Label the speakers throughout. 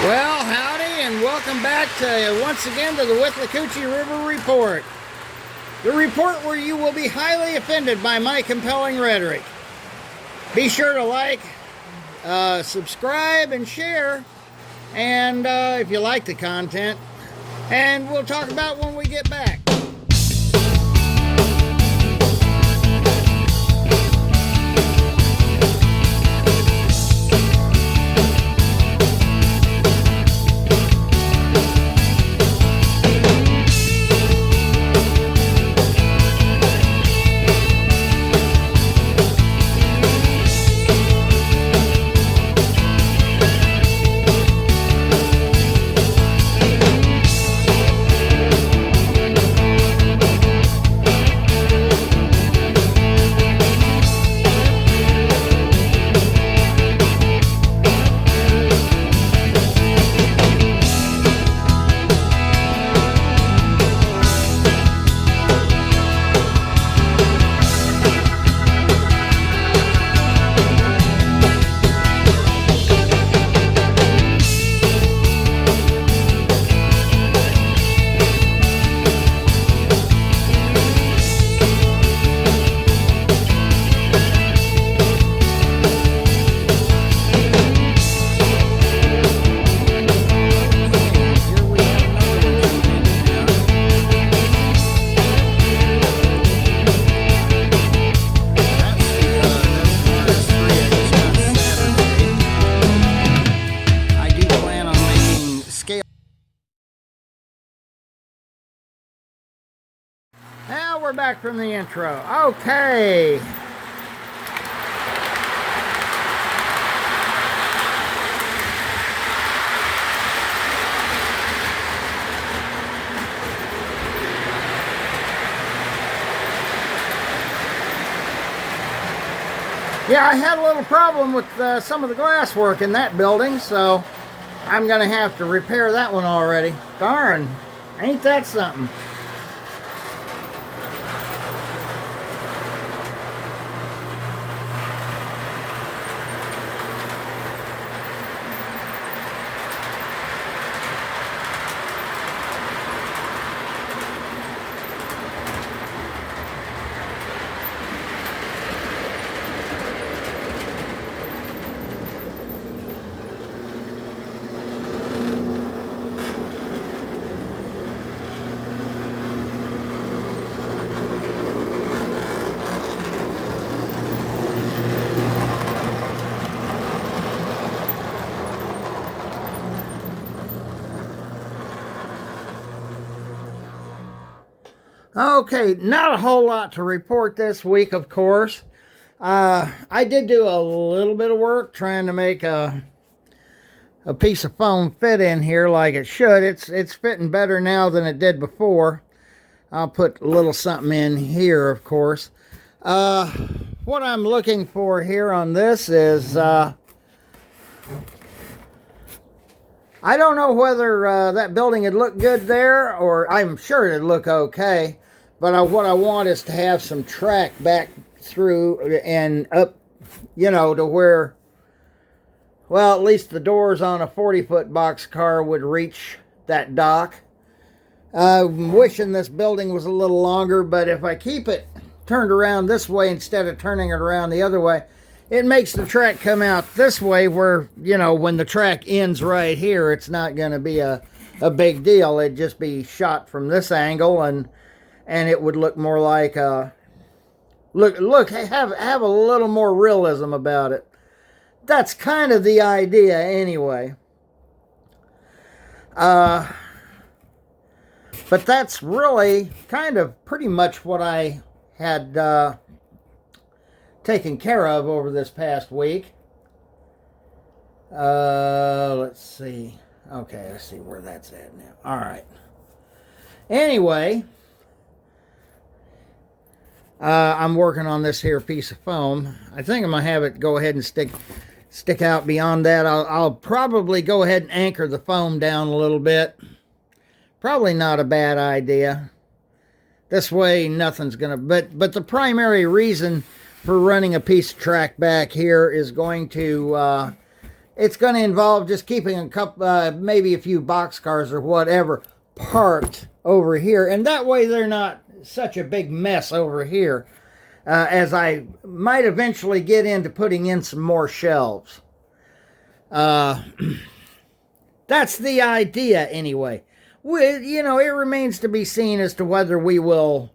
Speaker 1: Well, howdy, and welcome back once again to the Withlachee River Report. The report where you will be highly offended by my compelling rhetoric. Be sure to like, subscribe, and share, and if you like the content, and we'll talk about when we get back. Now we're back from the intro. Okay. Yeah, I had a little problem with some of the glass work in that building, so I'm going to have to repair that one already. Darn, ain't that something? Okay, not a whole lot to report this week, of course. I did do a little bit of work trying to make a piece of foam fit in here like it should. It's fitting better now than it did before. I'll put a little something in here, of course. What I'm looking for here on this is I don't know whether that building would look good there, or I'm sure it'd look okay. But what I want is to have some track back through and up, you know, to where, well, at least the doors on a 40-foot box car would reach that dock. I'm wishing this building was a little longer, but if I keep it turned around this way instead of turning it around the other way, it makes the track come out this way where, you know, when the track ends right here, it's not going to be a big deal. It'd just be shot from this angle, and it would look more like have a little more realism about it. That's kind of the idea anyway. But that's really kind of pretty much what I had taken care of over this past week. Let's see. Okay, let's see where that's at now. All right. Anyway, I'm working on this here piece of foam. I think I'm gonna have it go ahead and stick out beyond that. I'll probably go ahead and anchor the foam down a little bit. Probably not a bad idea. This way nothing's gonna, but the primary reason for running a piece of track back here is going to it's going to involve just keeping a couple, maybe a few boxcars or whatever parked over here. And that way they're not such a big mess over here, as I might eventually get into putting in some more shelves. That's the idea anyway. You know, it remains to be seen as to whether we will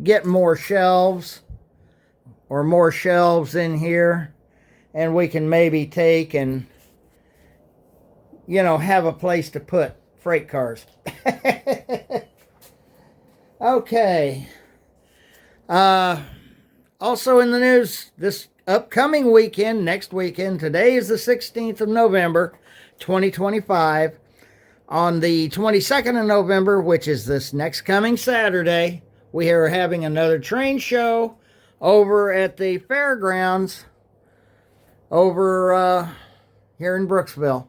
Speaker 1: get more shelves or more shelves in here, and we can maybe take and, you know, have a place to put freight cars. Okay. Also in the news, this upcoming weekend, next weekend, today is the 16th of November, 2025. On the 22nd of November, which is this next coming Saturday, we are having another train show over at the fairgrounds over here in Brooksville.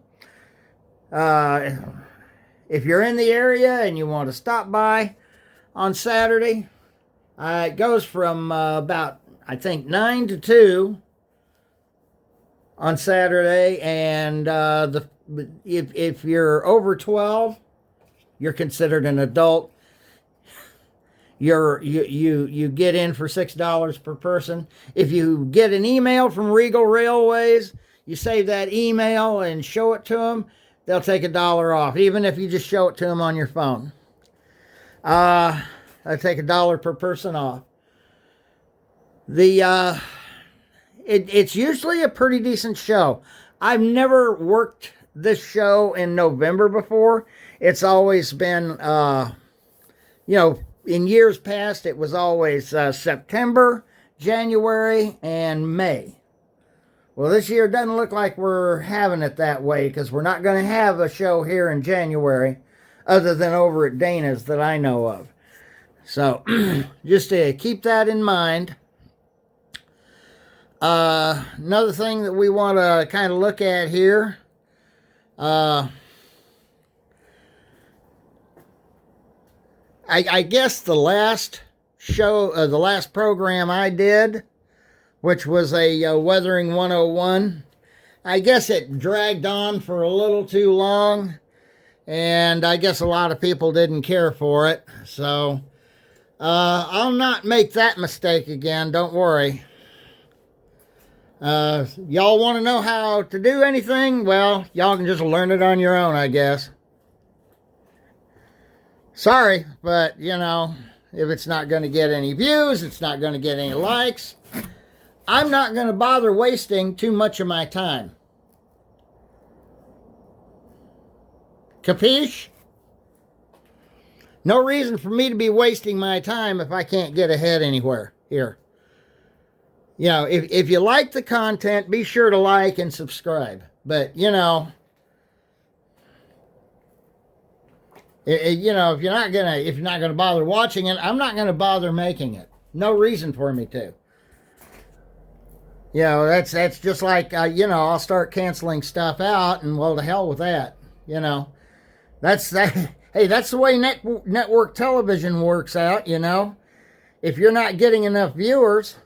Speaker 1: If you're in the area and you want to stop by on Saturday, it goes from about, I think, 9 to 2 on Saturday, and if you're over 12, you're considered an adult. You get in for $6 per person. If you get an email from Regal Railways, you save that email and show it to them, they'll take $1 off, even if you just show it to them on your phone. I take $1 per person off. It's usually a pretty decent show. I've never worked this show in November before. It's always been, you know, in years past, it was always September, January, and May. Well, this year doesn't look like we're having it that way, because we're not going to have a show here in January other than over at Dana's that I know of. So, just to keep that in mind. Another thing that we want to kind of look at here. I guess the last show, the last program I did, which was a Weathering 101, I guess it dragged on for a little too long, and I guess a lot of people didn't care for it. So, I'll not make that mistake again, don't worry. Y'all want to know how to do anything? Well, y'all can just learn it on your own, I guess. Sorry, but, you know, if it's not going to get any views, it's not going to get any likes, I'm not going to bother wasting too much of my time. Capiche? No reason for me to be wasting my time if I can't get ahead anywhere here. You know, if you like the content, be sure to like and subscribe. But, you know, if you're not gonna bother watching it, I'm not gonna bother making it. No reason for me to. You know, that's just like I'll start canceling stuff out, and well, to hell with that. You know, that's that. Hey, that's the way network television works out. You know, if you're not getting enough viewers,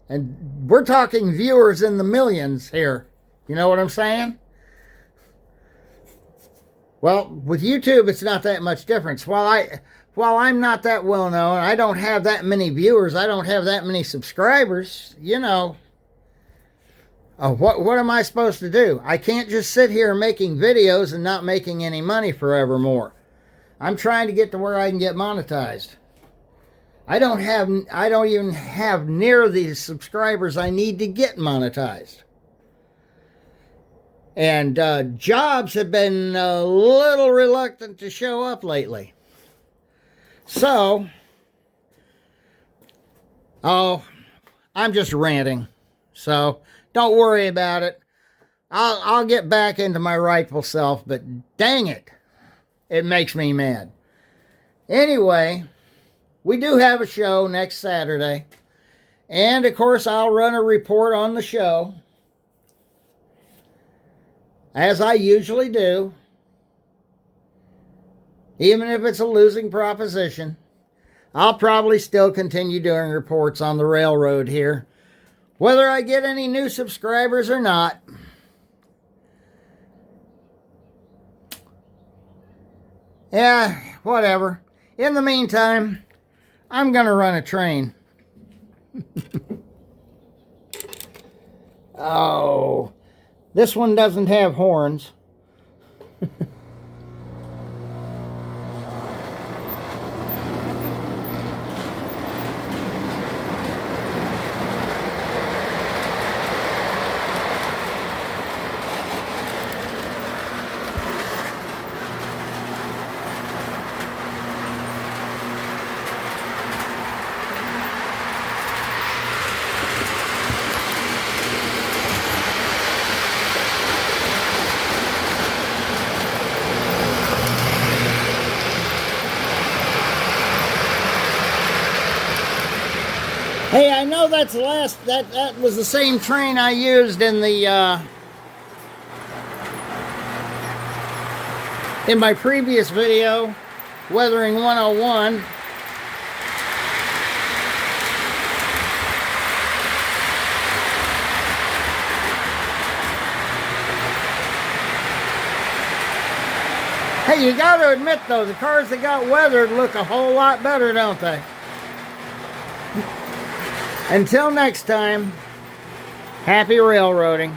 Speaker 1: and we're talking viewers in the millions here. You know what I'm saying? Well, with YouTube, it's not that much difference. While I'm not that well known, I don't have that many viewers, I don't have that many subscribers, you know, what am I supposed to do? I can't just sit here making videos and not making any money forevermore. I'm trying to get to where I can get monetized. I don't even have near the subscribers I need to get monetized. And jobs have been a little reluctant to show up lately. So, I'm just ranting. So, don't worry about it. I'll get back into my rightful self, but dang it, it makes me mad. Anyway, we do have a show next Saturday. And, of course, I'll run a report on the show, as I usually do, even if it's a losing proposition. I'll probably still continue doing reports on the railroad here, whether I get any new subscribers or not. Yeah, whatever. In the meantime, I'm going to run a train. Oh, this one doesn't have horns. Hey, I know that's the last, that was the same train I used in the, in my previous video, Weathering 101. Hey, you got to admit though, the cars that got weathered look a whole lot better, don't they? Until next time, happy railroading.